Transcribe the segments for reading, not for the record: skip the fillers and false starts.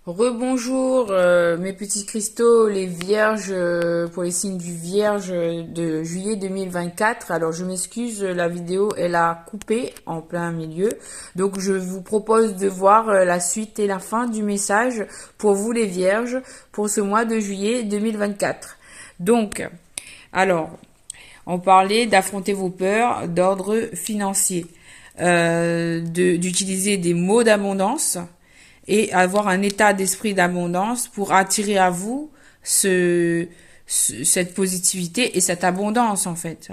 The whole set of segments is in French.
Rebonjour mes petits cristaux, les vierges pour les signes du vierge de juillet 2024. Alors je m'excuse, la vidéo elle a coupé en plein milieu. Donc je vous propose de voir la suite et la fin du message pour vous les vierges pour ce mois de juillet 2024. Donc, alors, on parlait d'affronter vos peurs d'ordre financier, d'utiliser des mots d'abondance et avoir un état d'esprit d'abondance pour attirer à vous cette positivité et cette abondance en fait.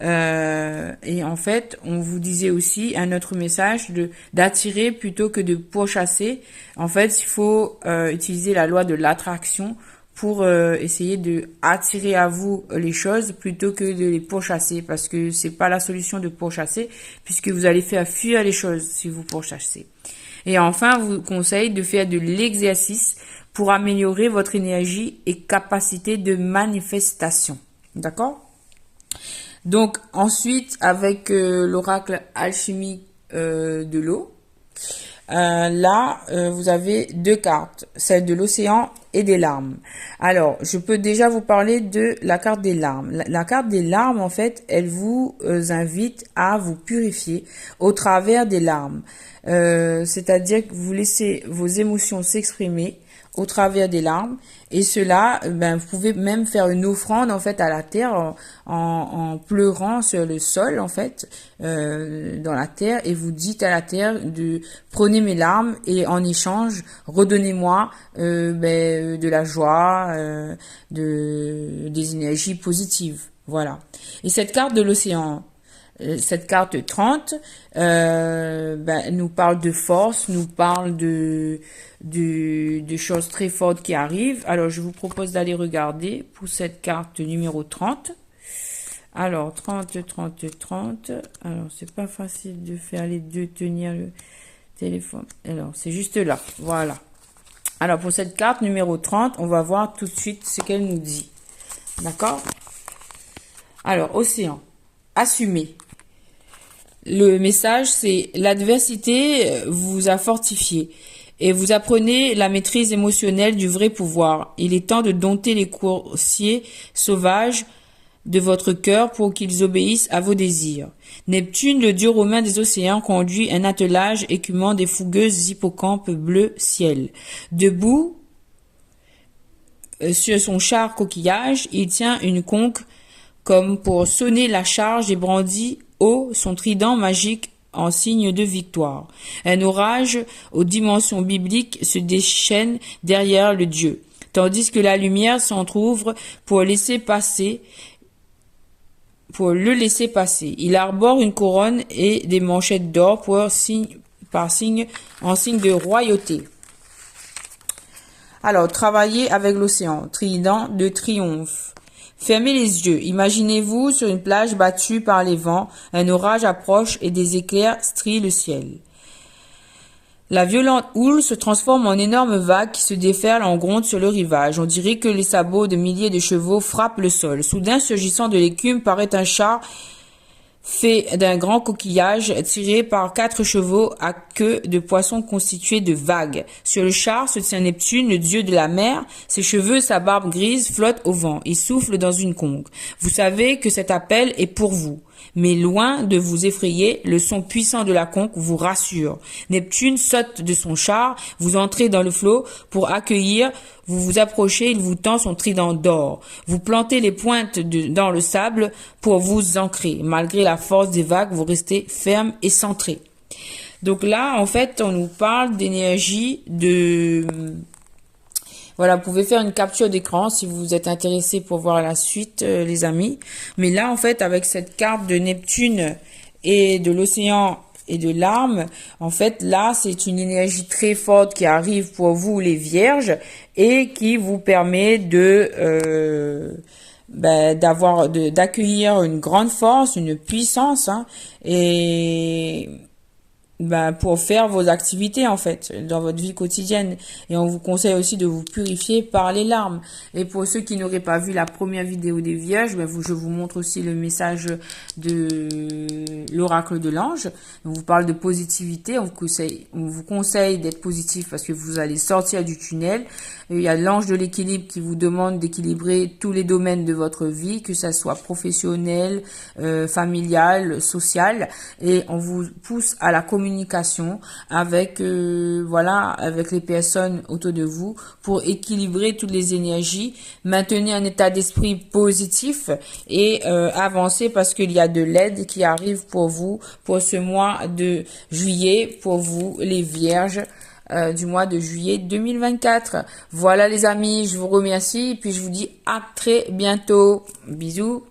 Et en fait, on vous disait aussi un autre message d'attirer plutôt que de pourchasser. En fait, il faut utiliser la loi de l'attraction pour essayer de attirer à vous les choses plutôt que de les pourchasser, parce que c'est pas la solution de pourchasser, puisque vous allez faire fuir les choses si vous pourchassez. Et enfin, je vous conseille de faire de l'exercice pour améliorer votre énergie et capacité de manifestation. D'accord? Donc ensuite, avec l'oracle alchimique de l'eau, vous avez deux cartes, celle de l'océan et des larmes. Alors, je peux déjà vous parler de la carte des larmes. La carte des larmes, en fait, elle vous invite à vous purifier au travers des larmes. C'est-à-dire que vous laissez vos émotions s'exprimer au travers des larmes, et cela, vous pouvez même faire une offrande en fait à la terre en pleurant sur le sol en fait dans la terre, et vous dites à la terre de prenez mes larmes et en échange redonnez-moi de la joie, des énergies positives, voilà. Et cette carte de l'océan, cette carte 30 nous parle de force, nous parle de choses très fortes qui arrivent. Alors, je vous propose d'aller regarder pour cette carte numéro 30. Alors, 30, 30, 30. Alors, c'est pas facile de faire les deux, tenir le téléphone. Alors, c'est juste là. Voilà. Alors, pour cette carte numéro 30, on va voir tout de suite ce qu'elle nous dit. D'accord? Alors, océan. Assumez. Le message, c'est l'adversité vous a fortifié et vous apprenez la maîtrise émotionnelle du vrai pouvoir. Il est temps de dompter les coursiers sauvages de votre cœur pour qu'ils obéissent à vos désirs. Neptune, le dieu romain des océans, conduit un attelage écumant des fougueuses hippocampes bleu ciel. Debout sur son char coquillage, il tient une conque comme pour sonner la charge et brandit haut son trident magique en signe de victoire. Un orage aux dimensions bibliques se déchaîne derrière le Dieu, tandis que la lumière s'entr'ouvre pour le laisser passer. Il arbore une couronne et des manchettes d'or en signe de royauté. Alors, travaillez avec l'océan, trident de triomphe. Fermez les yeux, imaginez-vous sur une plage battue par les vents, un orage approche et des éclairs strient le ciel. La violente houle se transforme en énormes vagues qui se déferlent en gronde sur le rivage. On dirait que les sabots de milliers de chevaux frappent le sol. Soudain, surgissant de l'écume, paraît un char fait d'un grand coquillage tiré par 4 chevaux à queue de poisson constitués de vagues. Sur le char se tient Neptune, le dieu de la mer. Ses cheveux, sa barbe grise flottent au vent. Il souffle dans une conque. Vous savez que cet appel est pour vous. Mais loin de vous effrayer, le son puissant de la conque vous rassure. Neptune saute de son char, vous entrez dans le flot pour accueillir, vous vous approchez, il vous tend son trident d'or. Vous plantez les pointes dans le sable pour vous ancrer. Malgré la force des vagues, vous restez ferme et centré. Donc là, en fait, on nous parle d'énergie de... Voilà, vous pouvez faire une capture d'écran si vous êtes intéressé pour voir la suite, les amis. Mais là, en fait, avec cette carte de Neptune et de l'océan et de l'arme, en fait, là, c'est une énergie très forte qui arrive pour vous, les vierges, et qui vous permet d'accueillir une grande force, une puissance, et ben, pour faire vos activités en fait dans votre vie quotidienne, et on vous conseille aussi de vous purifier par les larmes. Et pour ceux qui n'auraient pas vu la première vidéo des vierges, ben je vous montre aussi le message de l'oracle de l'ange. On vous parle de positivité, on vous conseille d'être positif parce que vous allez sortir du tunnel. Il y a l'ange de l'équilibre qui vous demande d'équilibrer tous les domaines de votre vie, que ça soit professionnel, familial, social, et on vous pousse à la communication avec voilà, avec les personnes autour de vous pour équilibrer toutes les énergies, maintenir un état d'esprit positif et avancer parce qu'il y a de l'aide qui arrive pour vous pour ce mois de juillet, pour vous les vierges. Du mois de juillet 2024. Voilà les amis, je vous remercie et puis je vous dis à très bientôt. Bisous.